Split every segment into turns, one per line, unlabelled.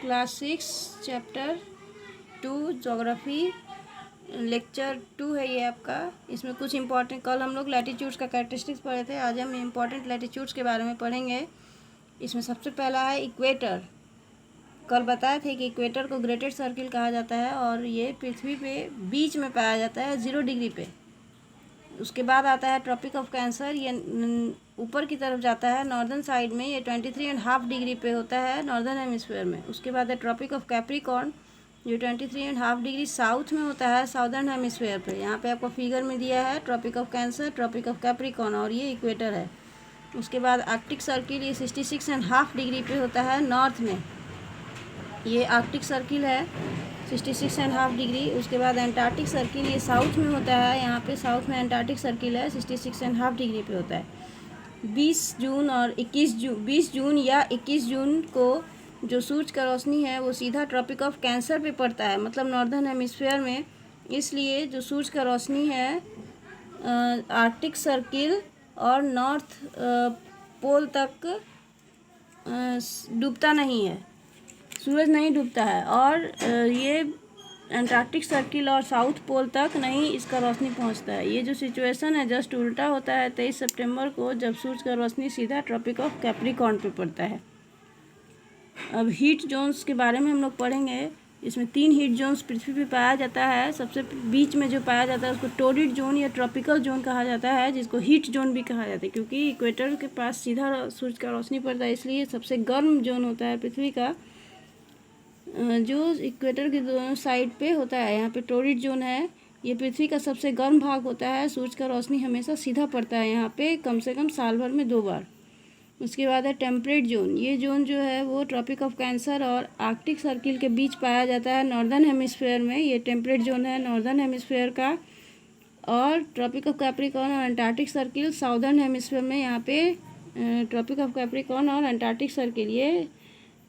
Class 6 chapter 2 geography lecture 2 है ये आपका। इसमें कुछ इंपॉर्टेंट, कल हम लोग लैटिट्यूड्स का कैरेक्टरिस्टिक्स पढ़े थे, आज हम इम्पॉर्टेंट लैटिट्यूड्स के बारे में पढ़ेंगे। इसमें सबसे पहला है इक्वेटर। कल बताए थे कि इक्वेटर को ग्रेटेड सर्किल कहा जाता है और ये पृथ्वी पे बीच में पाया जाता है 0 डिग्री पे। उसके बाद आता है ट्रॉपिक ऑफ कैंसर, ये ऊपर की तरफ जाता है नॉर्दर्न साइड में, ये 23.5 डिग्री पे होता है नॉर्दर्न हेमिस्फीयर में। उसके बाद है ट्रॉपिक ऑफ कैप्रिकॉर्न, जो 23.5 डिग्री साउथ में होता है साउदर्न हेमिस्फीयर पे। यहाँ पे आपको फिगर में दिया है Tropic of Cancer, Tropic of Capricorn, और ये इक्वेटर है। उसके बाद आर्कटिक सर्किल, ये 66.5 डिग्री पे होता है नॉर्थ में, ये आर्कटिक सर्किल है 66.5 डिग्री। उसके बाद एंटार्क्टिक सर्किल, ये साउथ में होता है, यहाँ पे साउथ में एंटार्क्टिक सर्किल है 66.5 डिग्री पे होता है। 20 जून या 21 जून को जो सूरज का रोशनी है वो सीधा ट्रॉपिक ऑफ कैंसर पे पड़ता है, मतलब नॉर्दर्न हेमिस्फीयर में। इसलिए जो सूरज का रोशनी है आर्कटिक सर्किल और नॉर्थ पोल तक डूबता नहीं है, सूरज नहीं डूबता है, और ये एंटार्क्टिक सर्किल और साउथ पोल तक नहीं इसका रोशनी पहुंचता है। ये जो सिचुएशन है जस्ट उल्टा होता है 23 सितंबर को, जब सूरज का रोशनी सीधा ट्रॉपिक ऑफ कैप्रिकॉर्न पे पड़ता है। अब हीट जोन्स के बारे में हम लोग पढ़ेंगे। इसमें 3 हीट जोन्स पृथ्वी पे पाया जाता है। सबसे बीच में जो पाया जाता है उसको टोरिड जोन या ट्रॉपिकल जोन कहा जाता है, जिसको हीट जोन भी कहा जाता है, क्योंकि इक्वेटर के पास सीधा सूरज का रोशनी पड़ता है, इसलिए सबसे गर्म जोन होता है पृथ्वी का, जो इक्वेटर के दोनों साइड पे होता है। यहाँ पे टोरिड जोन है, ये पृथ्वी का सबसे गर्म भाग होता है। सूरज का रोशनी हमेशा सीधा पड़ता है यहाँ पे, कम से कम साल भर में 2 बार। उसके बाद है टेम्परेट जोन। ये जोन जो है वो ट्रॉपिक ऑफ कैंसर और आर्कटिक सर्किल के बीच पाया जाता है नॉर्दर्न हेमिस्फीयर में। ये टेम्परेट जोन है नॉर्दर्न हेमिस्फीयर का, और ट्रॉपिक ऑफ कैप्रिकॉर्न और अंटार्कटिक सर्किल साउदर्न हेमिस्फीयर में। यहाँ पे ट्रॉपिक ऑफ कैप्रिकॉर्न और अंटार्कटिक सर्किल ये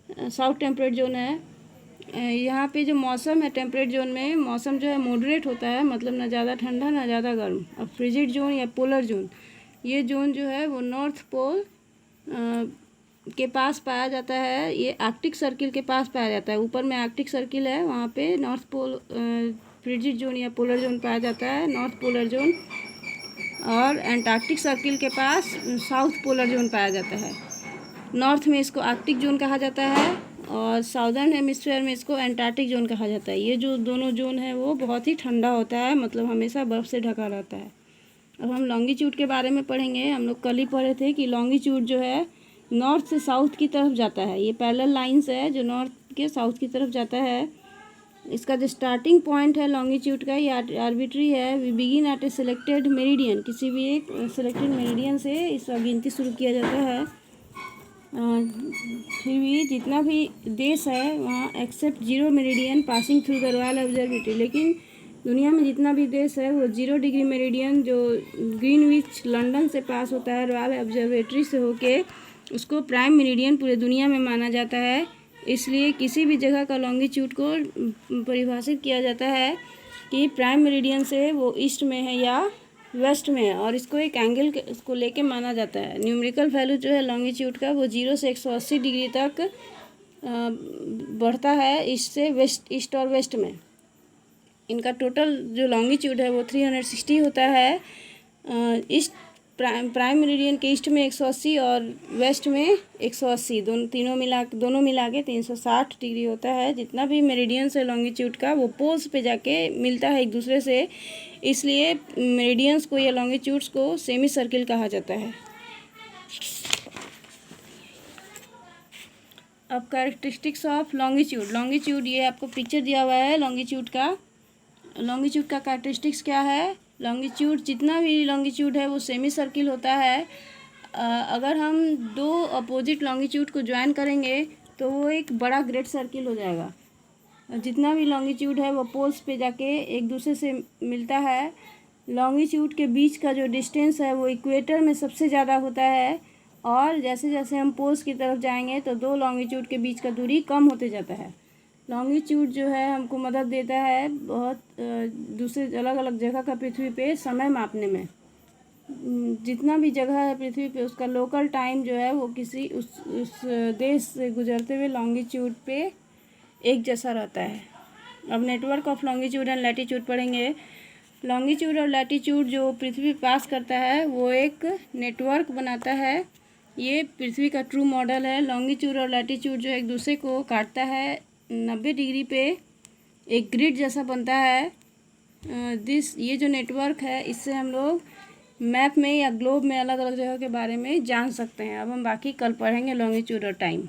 साउथ टेम्परेट जोन है। यहाँ पे जो मौसम है टेम्परेट जोन में, मौसम जो है मॉडरेट होता है, मतलब ना ज़्यादा ठंडा ना ज़्यादा गर्म। अब फ्रिजिड जोन या पोलर जोन, ये जोन जो है वो नॉर्थ पोल के पास पाया जाता है, ये आर्कटिक सर्किल के पास पाया जाता है। ऊपर में आर्कटिक सर्किल है, वहाँ पे नॉर्थ पोल फ्रिजिड जोन या पोलर जोन पाया जाता है, नॉर्थ पोलर जोन। और एंटार्क्टिक सर्किल के पास साउथ पोलर जोन पाया जाता है। नॉर्थ में इसको आर्कटिक जोन कहा जाता है और साउदर्न हेमिस्फीयर में इसको एंटार्क्टिक जोन कहा जाता है। ये जो दोनों जोन है वो बहुत ही ठंडा होता है, मतलब हमेशा बर्फ़ से ढका रहता है। अब हम लॉन्गिट्यूड के बारे में पढ़ेंगे। हम लोग कल ही पढ़े थे कि लॉन्गिट्यूड जो है नॉर्थ से साउथ की तरफ जाता है। ये पैरेलल लाइंस है जो नॉर्थ के साउथ की तरफ जाता है। इसका जो स्टार्टिंग पॉइंट है लॉन्गिट्यूड का, ये आर्बिट्री है। We begin at a selected meridian, किसी भी एक सिलेक्टेड मेरिडियन से इसका गिनती शुरू किया जाता है। फिर भी जितना भी देश है वहाँ except 0 meridian passing through the Royal Observatory, लेकिन दुनिया में जितना भी देश है वो 0 डिग्री मेरिडियन जो ग्रीनविच लंदन से पास होता है रॉयल ऑब्जर्वेटरी से होके, उसको प्राइम मेरिडियन पूरे दुनिया में माना जाता है। इसलिए किसी भी जगह का लॉन्गिट्यूड को परिभाषित किया जाता है कि प्राइम मेरिडियन से वो ईस्ट में है या वेस्ट में है, और इसको एक एंगल को लेके माना जाता है। न्यूमेरिकल वैल्यू जो है लॉन्गिट्यूड का वो 0 से 180 डिग्री तक बढ़ता है ईस्ट से वेस्ट, ईस्ट और वेस्ट में। इनका टोटल जो लॉन्गिट्यूड है वो 360 होता है। ईस्ट प्राइम मेरिडियन के ईस्ट में 180 और वेस्ट में 180, दोनों मिला के 360 डिग्री होता है। जितना भी मेरिडियंस है लॉन्गिट्यूड का वो पोल्स पे जाके मिलता है एक दूसरे से, इसलिए मेरिडियंस को या लॉन्गिट्यूड्स को सेमी सर्किल कहा जाता है। अब कैरेक्टरिस्टिक्स ऑफ लॉन्गिट्यूड। लॉन्गिट्यूड, ये आपको पिक्चर दिया हुआ है लॉन्गिट्यूड का। लॉन्गिट्यूड का कैरेक्टरिस्टिक्स क्या है? लॉन्गिट्यूड, जितना भी लॉन्गिट्यूड है वो सेमी सर्किल होता है। अगर हम 2 अपोजिट लॉन्गिट्यूड को ज्वाइन करेंगे तो वो एक बड़ा ग्रेट सर्किल हो जाएगा। जितना भी लॉन्गिट्यूड है वो पोल्स पे जाके एक दूसरे से मिलता है। लॉन्गिट्यूड के बीच का जो डिस्टेंस है वो इक्वेटर में सबसे ज़्यादा होता है, और जैसे जैसे हम पोल्स की तरफ जाएंगे तो 2 लॉन्गिट्यूड के बीच का दूरी कम होते जाता है। लॉन्गिट्यूड जो है हमको मदद देता है बहुत दूसरे अलग अलग जगह का पृथ्वी पे समय मापने में। जितना भी जगह है पृथ्वी पे उसका लोकल टाइम जो है वो किसी उस देश से गुजरते हुए लॉन्गिट्यूड पे एक जैसा रहता है। अब network of longitude and latitude पढ़ेंगे। लॉन्गिट्यूड और लैटिट्यूड जो पृथ्वी पास करता है वो एक नेटवर्क बनाता है। ये पृथ्वी का ट्रू मॉडल है। लॉन्गिट्यूड और लैटिट्यूड जो एक दूसरे को काटता है 90 डिग्री पे, एक ग्रिड जैसा बनता है। ये जो नेटवर्क है इससे हम लोग मैप में या ग्लोब में अलग अलग जगह के बारे में जान सकते हैं। अब हम बाकी कल पढ़ेंगे लॉन्गिट्यूड और टाइम।